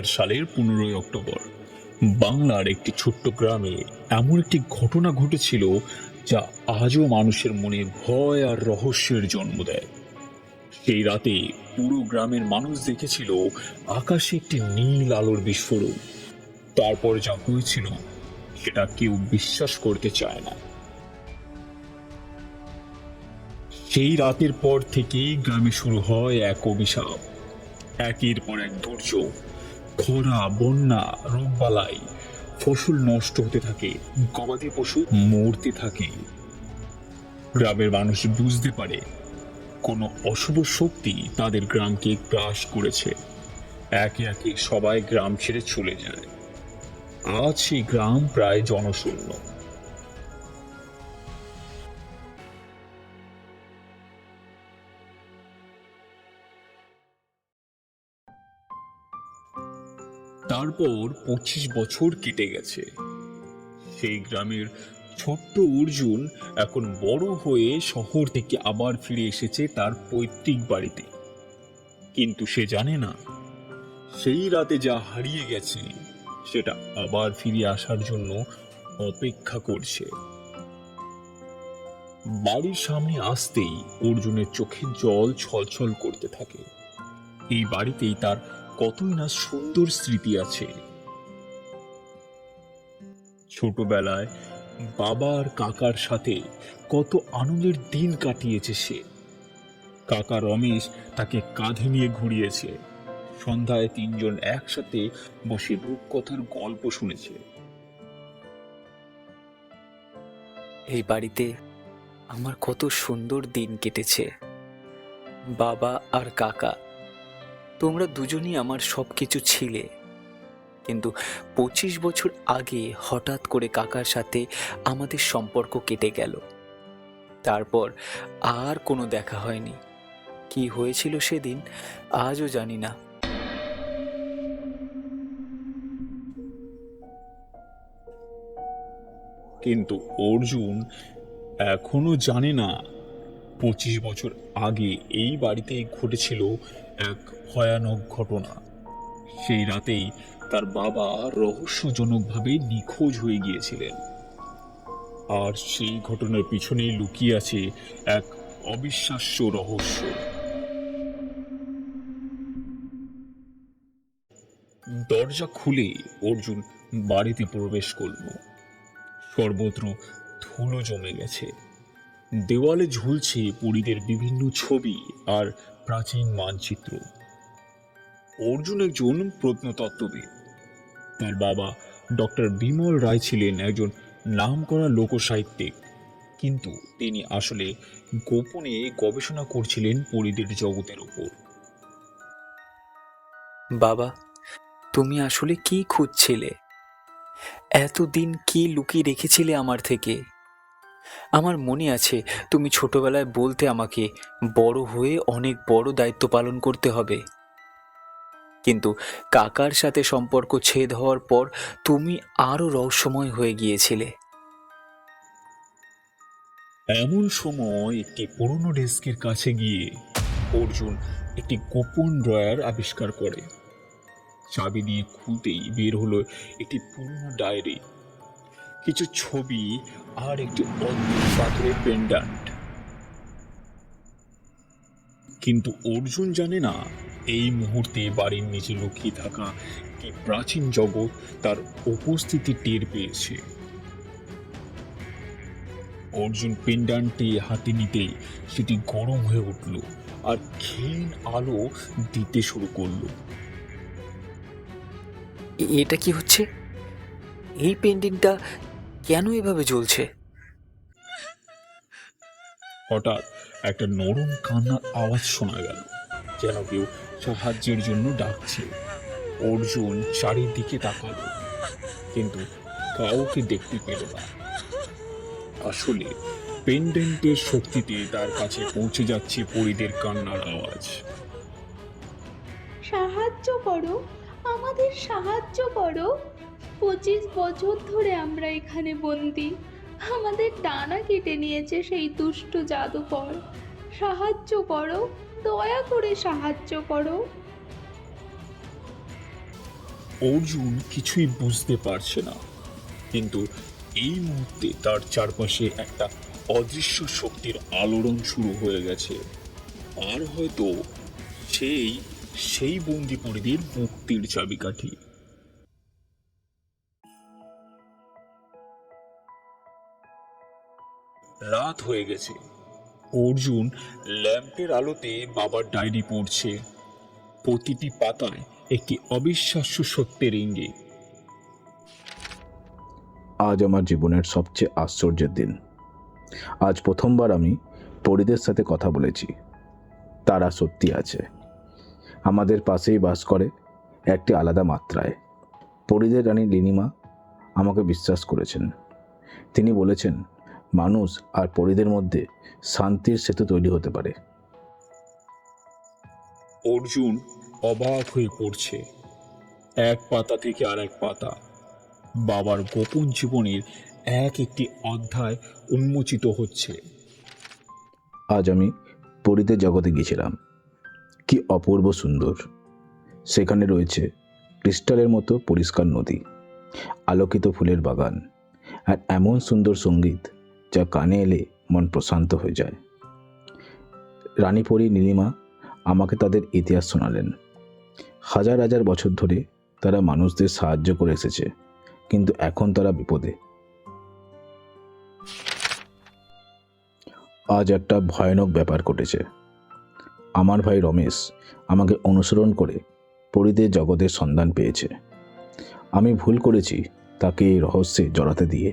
সালের 15 অক্টোবর বাংলার একটি ছোট্ট গ্রামে এমন একটি ঘটনা ঘটেছিল যা আজও মানুষের মনে ভয় আর রহস্যের জন্ম দেয়। সেই রাতে পুরো গ্রামের মানুষ দেখেছিল আকাশে একটি নীল আলোর বিস্ফোরণ। তারপর যা হয়েছিল সেটা কেউ বিশ্বাস করতে চায় না। সেই রাতের পর থেকেই গ্রামে শুরু হয় এক অভিশাপ। একের পর এক দুর্যোগ, খরা, বন্যা, রোগবালাই, ফসল নষ্ট হতে থাকে, গবাদি পশু মরতে থাকে। গ্রামের মানুষ বুঝতে পারে কোনো অশুভ শক্তি তাদের গ্রামকে গ্রাস করেছে। একে একে সবাই গ্রাম ছেড়ে চলে যায়। আজ সেই গ্রাম প্রায় জনশূন্য। তারপর 25 বছর কেটে গেছে। সেই গ্রামের ছোট্ট অর্জুন এখন বড় হয়ে শহর থেকে আবার ফিরে এসেছে তার পৈতৃক বাড়িতে। কিন্তু সে জানে না সেই রাতে যা হারিয়ে গেছে সেটা আবার ফিরে আসার জন্য অপেক্ষা করছে। বাড়ির সামনে আসতেই অর্জুনের চোখের জল ছলছল করতে থাকে। এই বাড়িতেই তার কতই না সুন্দর স্মৃতি আছে। ছোটবেলায় বাবা আর কাকার সাথে কত আনন্দের দিন কাটিয়েছে সে। কাকা রমেশ তাকে কাঁধে নিয়ে ঘুরিয়েছে। সন্ধ্যায় তিনজন একসাথে বসে রূপকথার গল্প শুনেছে। এই বাড়িতে আমার কত সুন্দর দিন কেটেছে। বাবা আর কাকা, তোমরা দুজনই আমার সব কিছু ছিলে। কিন্তু 25 বছর আগে হঠাৎ করে কাকার সাথে আমাদের সম্পর্ক কেটে গেল। তারপর আর কোনো দেখা হয়নি। কি হয়েছিল সেদিন আজও জানি না। কিন্তু অর্জুন এখনো জানে না 25 বছর আগে এই বাড়িতে ঘটেছিল এক ভয়ানক ঘটনা। সেই রাতেই তার বাবা রহস্যজনকভাবে নিখোঁজ হয়ে গিয়েছিলেন। আর সেই ঘটনার পিছনেই লুকিয়ে আছে এক অবিশ্বাস্য রহস্য। দরজা খুলে অর্জুন বাড়িতে প্রবেশ করল। সর্বত্র ধুলো জমে গেছে। দেওয়ালে ঝুলছে পরীদের বিভিন্ন ছবি আর প্রাচীন মানচিত্র। অর্জুন একজন প্রত্নতত্ত্ববিদ। তার বাবা ডক্টর বিমল রায় ছিলেন একজন নামকরা লোকসাহিত্যিক, কিন্তু তিনি আসলে গোপনে গবেষণা করছিলেন পরীদের জগতের উপর। বাবা, তুমি আসলে কি খুঁজছিলে? এতদিন কি লুকিয়ে রেখেছিলে আমার থেকে? আমার মনে আছে তুমি ছোটবেলায় বলতে আমাকে বড় হয়ে অনেক বড় দায়িত্ব পালন করতে হবে। কিন্তু কাকার সাথে সম্পর্ক ছেদ হওয়ার পর তুমি আরো রহস্যময় হয়ে গিয়েছিলে। এমন সময় একটি পুরনো ডেস্কের কাছে গিয়ে অর্জুন একটি গোপন ড্রয়ার আবিষ্কার করে। চাবি দিয়ে খুলতেই বের হলো একটি পুরনো ডায়েরি, কিছু ছবি আর একটি অদ্ভুত পাথরের পেন্ডান্ট। কিন্তু অর্জুন জানে না এই মুহূর্তে বাড়ির নিচে লুকিয়ে থাকা একটি প্রাচীন জগৎ তার উপস্থিতি টের পেয়েছে। অর্জুন পেন্ডান্টটি হাতে নিতেই সেটি গরম হয়ে উঠল আর ক্ষীণ আলো দিতে শুরু করলো। এটা কি হচ্ছে? এই পেন্টিংটা কেন এভাবে জ্বলছে? হঠাৎ একটা নরম কান্নার আওয়াজ শোনা গেল, যেন কেউ সাহায্যের জন্য ডাকছে। অর্জুন চারিদিকে তাকালো, কিন্তু কাউকে দেখতে পেল না। আসলে পেন্ডেন্টের শক্তিতে তার কাছে পৌঁছে যাচ্ছে পরীদের কান্নার আওয়াজ। সাহায্য করো, আমাদের সাহায্য করো। 25 বছর ধরে আমরা এখানে বন্দি। আমাদের ডানা কেটে নিয়েছে সেই দুষ্ট জাদুকর। সাহায্য করো, দয়া করে সাহায্য করো। অর্জুন কিছুই বুঝতে পারছে না, কিন্তু এই মুহূর্তে তার চারপাশে একটা অদৃশ্য শক্তির আলোড়ন শুরু হয়ে গেছে। আর হয়তো সেই সেই বন্দিপুরীদের মুক্তির চাবিকাঠি। রাত হয়ে গেছে। অর্জুন ল্যাম্পের আলোতে বাবার ডায়েরি পড়ছে। প্রতিটি পাতায় একটি অবিশ্বাস্য সত্যের ইঙ্গিত। আজ আমার জীবনের সবচেয়ে আশ্চর্যের দিন। আজ প্রথমবার আমি পরীদের সাথে কথা বলেছি। তারা সত্যি আছে, আমাদের পাশেই বাস করে, একটি আলাদা মাত্রায়। পরীদের রানী লিনিমা আমাকে বিশ্বাস করেছেন। তিনি বলেছেন মানুষ আর পরীদের মধ্যে শান্তির সেতু তৈরি হতে পারে। অর্জুন অবাক হয়ে পড়ছে। এক পাতা থেকে আর এক পাতা বাবার গোপন জীবনের এক একটি অধ্যায় উন্মোচিত হচ্ছে। আজ আমি পরীদের জগতে গিয়েছিলাম। কি অপূর্ব সুন্দর! সেখানে রয়েছে ক্রিস্টালের মতো পরিষ্কার নদী, আলোকিত ফুলের বাগান, আর এমন সুন্দর সঙ্গীত যা কানে এলে মন প্রশান্ত হয়ে যায়। রানী পরী নীলিমা আমাকে তাদের ইতিহাস শোনালেন। হাজার হাজার বছর ধরে তারা মানুষদের সাহায্য করে এসেছে, কিন্তু এখন তারা বিপদে। আজ একটা ভয়ানক ব্যাপার ঘটেছে। আমার ভাই রমেশ আমাকে অনুসরণ করে পরীদের জগতের সন্ধান পেয়েছে। আমি ভুল করেছি তাকে এই রহস্যে জড়াতে দিয়ে।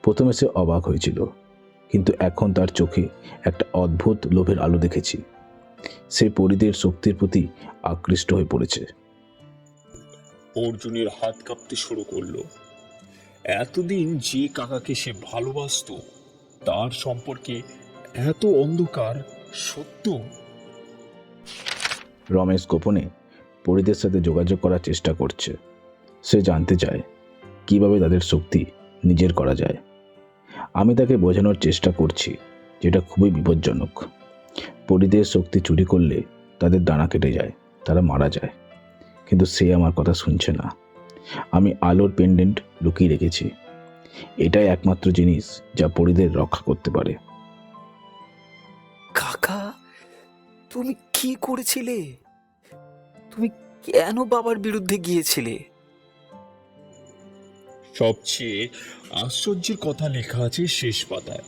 প্রথমে সে অবাক হয়েছিল, কিন্তু এখন তার চোখে একটা অদ্ভুত লোভের আলো দেখেছি। সে পরীদের শক্তির প্রতি আকৃষ্ট হয়ে পড়েছে। অর্জুনের হাত কাঁপতে শুরু করলো। এতদিন যে কাকাকে সে ভালোবাসতো, তার সম্পর্কে এত অন্ধকার সত্য। রমেশ গোপনে পরীদের সাথে যোগাযোগ করার চেষ্টা করছে। সে জানতে চায় কিভাবে তাদের শক্তি নিজের করা যায়। আমি তাকে বোঝানোর চেষ্টা করছি যেটা খুবই বিপজ্জনক। পরীদের শক্তি চুরি করলে তাদের ডানা কেটে যায়, তারা মারা যায়। কিন্তু সে আমার কথা শুনছে না। আমি আলোর পেন্ডেন্ট লুকিয়ে রেখেছি। এটাই একমাত্র জিনিস যা পরীদের রক্ষা করতে পারে। কাকা, তুমি কি করেছিলে? তুমি কেন বাবার বিরুদ্ধে গিয়েছিলে? সবচেয়ে আশ্চর্যের কথা লেখা আছে শেষ পাতায়।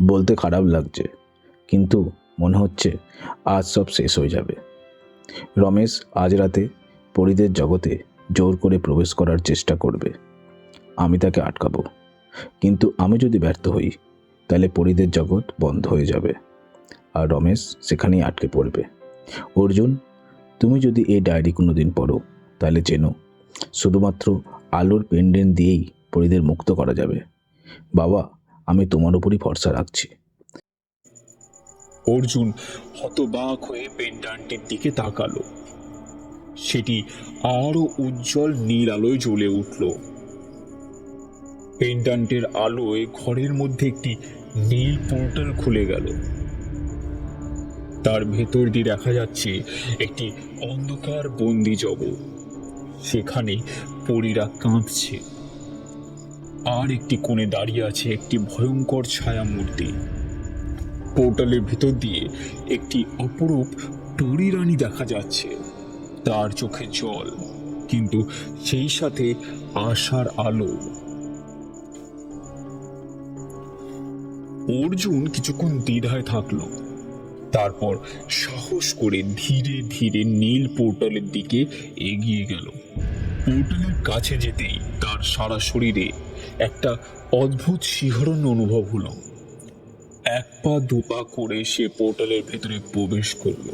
বলতে খারাপ লাগছে, কিন্তু মনে হচ্ছে আজ সব শেষ হয়ে যাবে। রমেশ আজ রাতে পরীদের জগতে জোর করে প্রবেশ করার চেষ্টা করবে। আমি তাকে আটকাবো, কিন্তু আমি যদি ব্যর্থ হই তাহলে পরীদের জগৎ বন্ধ হয়ে যাবে, আর রমেশ সেখানেই আটকে পড়বে। অর্জুন, তুমি যদি এই ডায়েরি কোনোদিন পড়ো তাহলে জেনো শুধুমাত্র আলোর পেন্ডেন্ট দিয়েই পরীদের মুক্ত করা যাবে। বাবা, আমি তোমার উপরই ভরসা রাখছি। অর্জুন হতবাক হয়ে পেন্ডান্টের দিকে তাকালো। সেটি আরো উজ্জ্বল নীল আলোয় জ্বলে উঠল। পেন্ডান্টের আলোয় ঘরের মধ্যে একটি নীল পোর্টাল খুলে গেল। তার ভেতর দিয়ে দেখা যাচ্ছে একটি অন্ধকার বন্দি জগৎ। সেখানে পরীরা কাঁদছে, আর একটি কোণে দাঁড়িয়ে আছে একটি ভয়ঙ্কর ছায়া মূর্তি। পোর্টালের ভেতর দিয়ে একটি অপরূপ পরী রানী দেখা যাচ্ছে। তার চোখে জল, কিন্তু সেই সাথে আশার আলো। অর্জুন কিছুক্ষণ দ্বিধায় থাকলো, তারপর সাহস করে ধীরে ধীরে নীল পোর্টালের দিকে এগিয়ে গেল। পোর্টালের কাছে যেতেই তার সারা শরীরে একটা অদ্ভুত শিহরণ অনুভব হলো। এক পা দুপা করে সে পোর্টালের ভেতরে প্রবেশ করলো।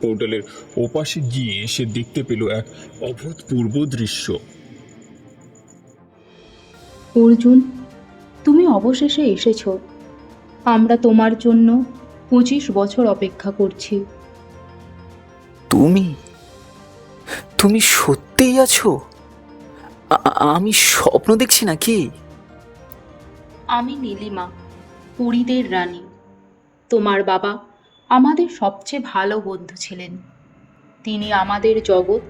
পোর্টালের ওপাশে গিয়ে সে দেখতে পেল এক অভূতপূর্ব দৃশ্য। অর্জুন, তুমি অবশেষে এসেছো। আমরা তোমার জন্য 25 বছর অপেক্ষা করছি। তুমি তুমি সত্যিই আছো? আমি স্বপ্ন দেখছি নাকি? আমি নীলিমা, পরীদের রানী। তোমার বাবা আমাদের সবচেয়ে ভালো বন্ধু ছিলেন। তিনি আমাদের জগৎ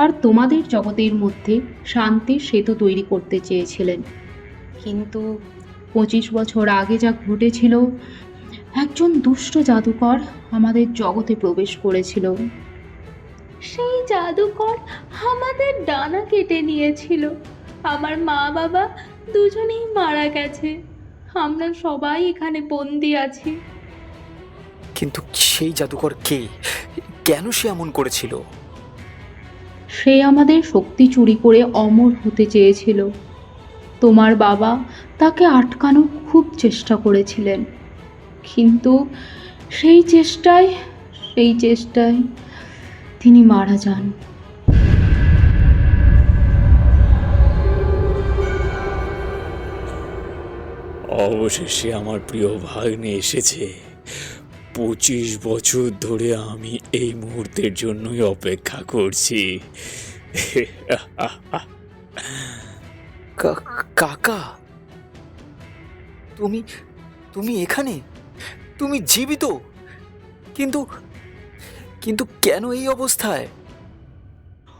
আর তোমাদের জগতের মধ্যে শান্তির সেতু তৈরি করতে চেয়েছিলেন। কিন্তু 25 বছর আগে যা ঘটেছিল, একজন দুষ্ট জাদুকর আমাদের জগতে প্রবেশ করেছিল। সেই জাদুকর আমাদের ডানা কেটে নিয়েছিল। আমার মা বাবা দুজনেই মারা গেছে। আমরা সবাই এখানে বন্দি আছি। কিন্তু সেই জাদুকর কে? কেন সে এমন করেছিল? সে আমাদের শক্তি চুরি করে অমর হতে চেয়েছিল। তোমার বাবা তাকে আটকানোর খুব চেষ্টা করেছিলেন, কিন্তু সেই চেষ্টায় তিনি মারা যান। অবশেষে আমার প্রিয় ভাগ্নে এসেছে। 25 বছর ধরে আমি এই মুহূর্তের জন্যই অপেক্ষা করছি। কাকা, তুমি তুমি এখানে? তুমি জীবিত? কিন্তু কিন্তু কেন এই অবস্থায়?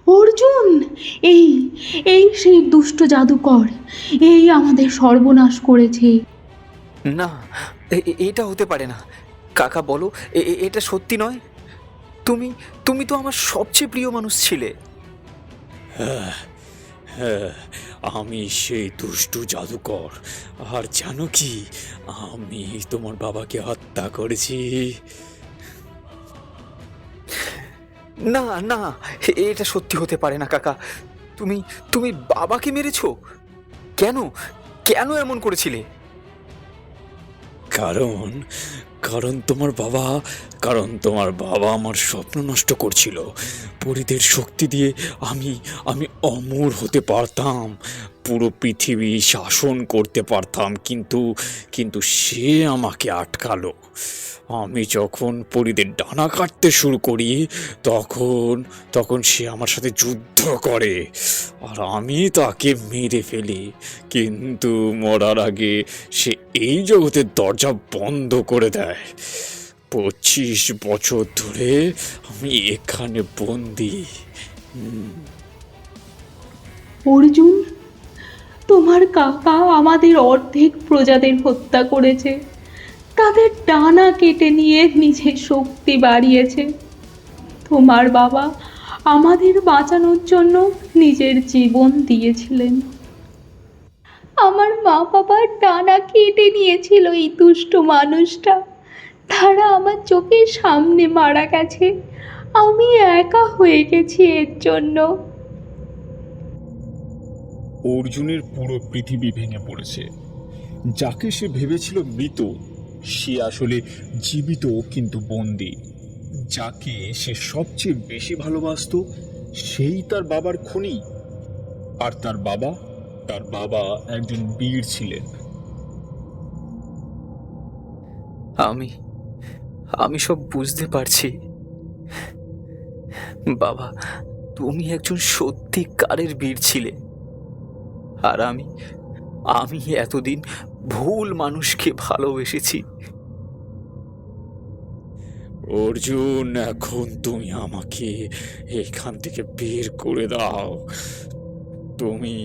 অর্জুন, এই এই সেই দুষ্ট জাদুকর, এই আমাদের সর্বনাশ করেছে। না, এটা হতে পারে না। কাকা বলো, এটা সত্যি নয়? তুমি তুমি তো আমার সবচেয়ে প্রিয় মানুষ ছিলে। হ্যাঁ, আমি সেই দুষ্টু জাদুকর। আর জানো কি, আমি তোমার বাবাকে হত্যা করেছি। না না, এটা সত্যি হতে পারে না কাকা। তুমি তুমি বাবাকে মেরেছো? কেন কেন এমন করেছিলে? কারণ কারণ তোমার বাবা কারণ তোমার বাবা আমার স্বপ্ন নষ্ট করছিল। পরীদের শক্তি দিয়ে আমি আমি অমর হতে পারতাম, পুরো পৃথিবী শাসন করতে পারতাম, কিন্তু কিন্তু সে আমাকে আটকালো। আমি যখন পরীদের ডানা কাটতে শুরু করি, তখন তখন সে আমার সাথে যুদ্ধ করে আর আমি তাকে মেরে ফেলি। কিন্তু মরার আগে সে এই জগতের দরজা বন্ধ করে দেয়। 25 বছর ধরে আমি এখানে বন্দি। অর্জুন, তোমার কাকা আমাদের অর্ধেক প্রজাদের হত্যা করেছে। তাদের ডানা কেটে নিয়ে নিজের শক্তি বাড়িয়েছে। তোমার বাবা আমাদের বাঁচানোর জন্য নিজের জীবন দিয়েছিলেন। আমার মা বাবার ডানা কেটে নিয়েছিল এই দুষ্ট মানুষটা। তারা আমার চোখের সামনে মারা গেছে। আমি একা হয়ে গেছি এর জন্য। অর্জুনের পুরো পৃথিবী ভেঙে পড়েছে। যাকে সে ভেবেছিল মৃত, সে আসলে জীবিত কিন্তু বন্দি। যাকে সে সবচেয়ে বেশি ভালোবাসতো, সেই তার বাবার খুনি। আর তার বাবা একজন বীর ছিলেন। আমি আমি সব বুঝতে পারছি। বাবা, তুমি একজন সত্যিকারের বীর ছিলে। আর আমি এতদিন ভুল মানুষকে ভালোবেসেছি। অর্জুন, এখন তুমি আমাকে এখান থেকে বের করে দাও। তুমি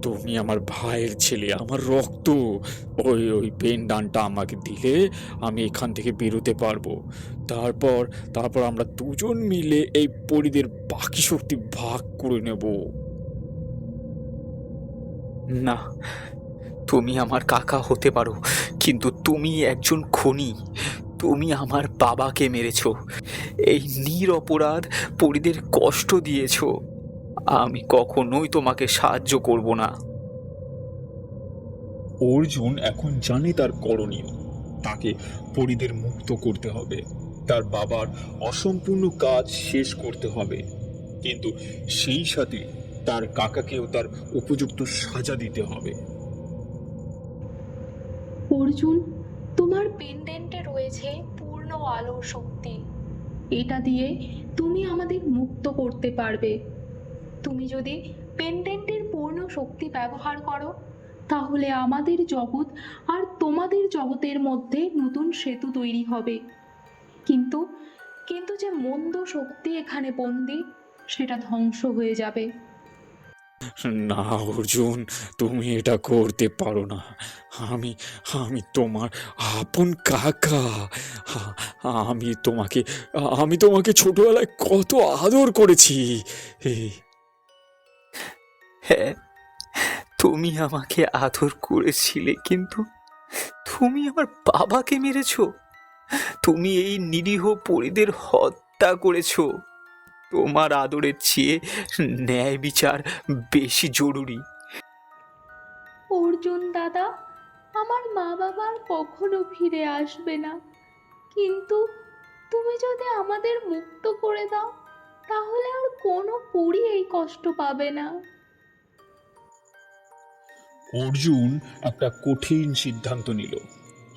তুমি আমার ভাইয়ের ছেলে, আমার রক্ত। ওই পেনডানটা আমাকে দিলে আমি এখান থেকে বেরোতে পারবো। তারপর তারপর আমরা দুজন মিলে এই পরীদের বাকি শক্তি ভাগ করে নেব। না, তুমি আমার কাকা হতে পারো, কিন্তু তুমি একজন খুনি। তুমি আমার বাবাকে মেরেছো। এই নিরপরাধ পরীদের কষ্ট দিয়েছো। আমি কখনোই তোমাকে সাহায্য করব না। অর্জুন এখন জানে তার করণীয়। তাকে পরীদের মুক্ত করতে হবে, তার বাবার অসম্পূর্ণ কাজ শেষ করতে হবে, কিন্তু সেই সাথে তার কাকাকেও তার উপযুক্ত সাজা দিতে হবে। অর্জুন, তোমার পেন্ডেন্টে রয়েছে পূর্ণ আলোর শক্তি। এটা দিয়ে তুমি আমাদের মুক্ত করতে পারবে। তুমি যদি পেন্ডেন্টের পূর্ণ শক্তি ব্যবহার করো, তাহলে আমাদের জগৎ আর তোমাদের জগতের মধ্যে নতুন সেতু তৈরি হবে। কিন্তু কিন্তু যে মন্দ শক্তি এখানে বন্দি, সেটা ধ্বংস হয়ে যাবে। না অর্জুন, তুমি এটা করতে পারো না। আমি আমি তোমার আপন কাকা। আ- আমি তোমাকে ছোটবেলায় কত আদর করেছি। হ্যাঁ, তুমি আমাকে আদর করেছিলে, কিন্তু তুমি আমার বাবাকে মেরেছো। তুমি এই নিরীহ পরিদের হত্যা করেছো। তোমার আদরের চেয়ে ন্যায় বিচার বেশি জরুরি। অর্জুন দাদা, আমার মা বাবা আর কখনো ফিরে আসবে না, কিন্তু তুমি যদি আমাদের মুক্ত করে দাও, তাহলে আর কোনো পরী এই কষ্ট পাবে না। অর্জুন একটা কঠিন সিদ্ধান্ত নিল।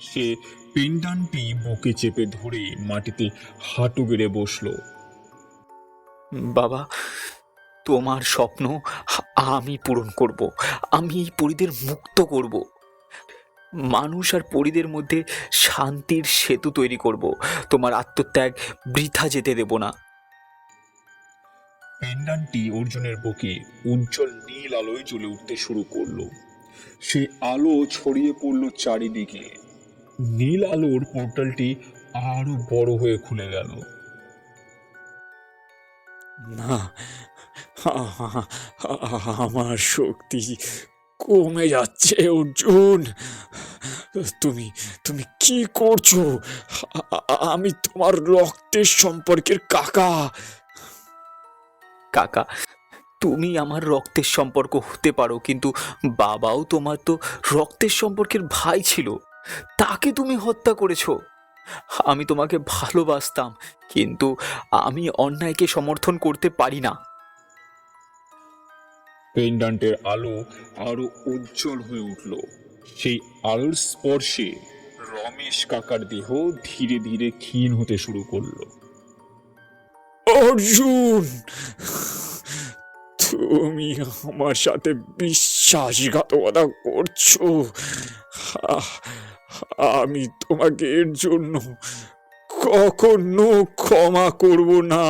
সে পেন্ডান্টটি বুকে চেপে ধরে মাটিতে হাঁটু গেড়ে বসলো। বাবা, তোমার স্বপ্ন আমি পূরণ করব। আমি এই পরিদের মুক্ত করব। মানুষ আর পরিদের মধ্যে শান্তির সেতু তৈরি করব। তোমার আত্মত্যাগ বৃথা যেতে দেব না। পেন্ডান্টটি অর্জুনের বুকে উজ্জ্বল নীল আলোয় জ্বলে উঠতে শুরু করলো। সেই আলো ছড়িয়ে পড়ল চারিদিকে। নীল আলোর পোর্টালটি আরো বড় হয়ে খুলে গেল। না, আমার শক্তি কমে যাচ্ছে অর্জুন। তুমি তুমি কি করছো? আমি তোমার রক্তের সম্পর্কের কাকা। কাকা, তুমি আমার রক্তের সম্পর্ক হতে পারো, কিন্তু বাবাও তোমার তো রক্তের সম্পর্কের ভাই ছিল। তাকে তুমি হত্যা করেছো। আমি তোমাকে ভালোবাসতাম, কিন্তু আমি অন্যায়কে সমর্থন করতে পারি না। পেন্ডান্টের আলো আরো উজ্জ্বল হয়ে উঠল। সেই আলোর স্পর্শে রমেশ কাকার দেহ ধীরে ধীরে ক্ষীণ হতে শুরু করলো। অর্জুন, তুমি আমার সাথে বিশ্বাসঘাতকতা করছো। আহ, আমি তোমাকে এর জন্য কখনো ক্ষমা করব না।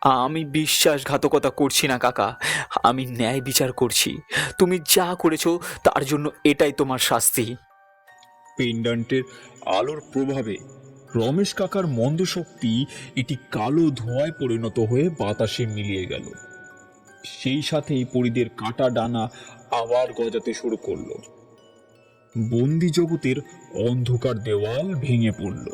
আমি বিশ্বাসঘাতকতা করছি না কাকা, আমি ন্যায় বিচার করছি। তুমি যা করেছো তার জন্য এটাই তোমার শাস্তি। পেন্ডান্টের আলোর প্রভাবে রমেশ কাকার মন্দ শক্তি এটি কালো ধোঁয়ায় পরিণত হয়ে বাতাসে মিলিয়ে গেল। সেই সাথেই পরিদের কাটা ডানা আবার গজাতে শুরু করলো। বন্দি জগতের অন্ধকার দেওয়াল ভেঙে পড়ল।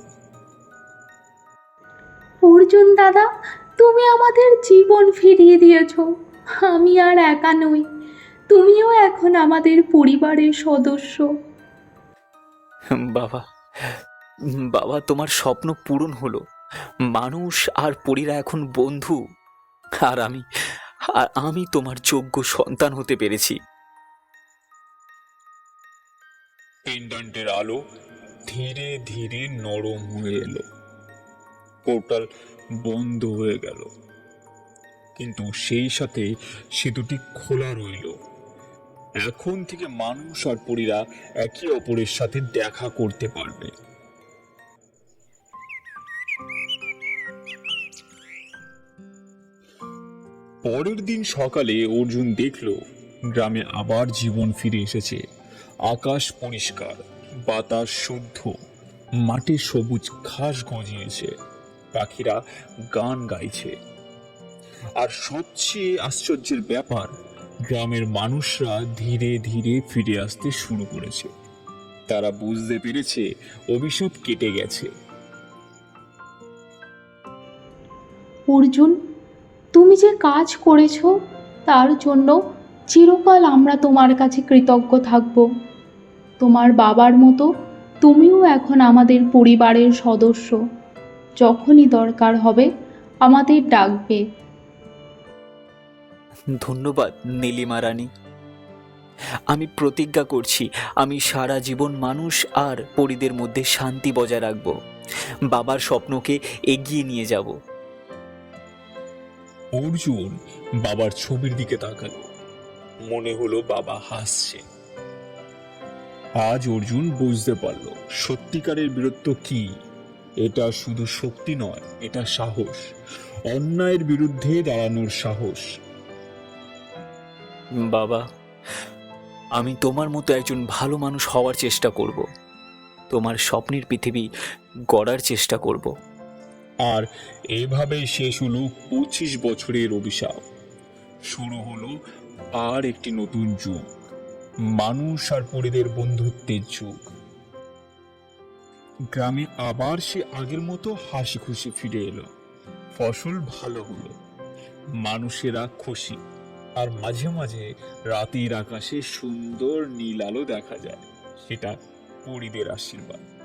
অর্জুন দাদা, তুমি আমাদের জীবন ফিরিয়ে দিয়েছো। আমি আর একা নই, তুমিও এখন আমাদের পরিবারের সদস্য। বাবা, বাবা, তোমার স্বপ্ন পূরণ হলো। মানুষ আর পরীরা এখন বন্ধু। আর আমি আর আমি তোমার যোগ্য সন্তান হতে পেরেছি। পেন্ডান্টের আলো ধীরে ধীরে নরম হয়ে এলো। পোর্টাল বন্ধ হয়ে গেল, কিন্তু সেই সাথে সেতুটি খোলা রইল। এখন থেকে মানুষ আর পরীরা একে অপরের সাথে দেখা করতে পারবে। পরের দিন সকালে অর্জুন দেখল গ্রামে আবার জীবন ফিরে এসেছে। আকাশ পরিষ্কার, বাতাস শুদ্ধ, মাঠে সবুজ ঘাস গজিয়েছে, পাখিরা গান গাইছে। আর সবচেয়ে আশ্চর্যের ব্যাপার, গ্রামের মানুষরা ধীরে ধীরে ফিরে আসতে শুরু করেছে। তারা বুঝতে পেরেছে অভিশাপ কেটে গেছে। অর্জুন, তুমি যে কাজ করেছো তার জন্য চিরকাল আমরা তোমার কাছে কৃতজ্ঞ থাকব। তোমার বাবার মতো তুমিও এখন আমাদের পরিবারের সদস্য। যখনই দরকার হবে আমাদের ডাকবে। ধন্যবাদ নীলিমা রানী। আমি প্রতিজ্ঞা করছি, আমি সারা জীবন মানুষ আর পরিদের মধ্যে শান্তি বজায় রাখব। বাবার স্বপ্নকে এগিয়ে নিয়ে যাব। অর্জুন বাবার ছবির দিকে তাকালো। মনে হলো বাবা হাসছে। আজ অর্জুন বুঝতে পারল সত্যিকারের বীরত্ব কি। এটা শুধু শক্তি নয়, এটা সাহস, অন্যায়ের বিরুদ্ধে দাঁড়ানোর সাহস। বাবা, আমি তোমার মতো একজন ভালো মানুষ হওয়ার চেষ্টা করব, তোমার স্বপ্নের পৃথিবী গড়ার চেষ্টা করব। আর এভাবেই শেষ হলো 25 বছরের অভিশাপ। শুরু হলো আর একটি নতুন যুগ, মানুষ আর পরিদের বন্ধুত্বের যুগ। গ্রামে আবার সে আগের মতো হাসি খুশি ফিরে এলো, ফসল ভালো হলো, মানুষেরা খুশি, আর মাঝে মাঝে রাতের আকাশে সুন্দর নীল আলো দেখা যায়, সেটা পরিদের আশীর্বাদ।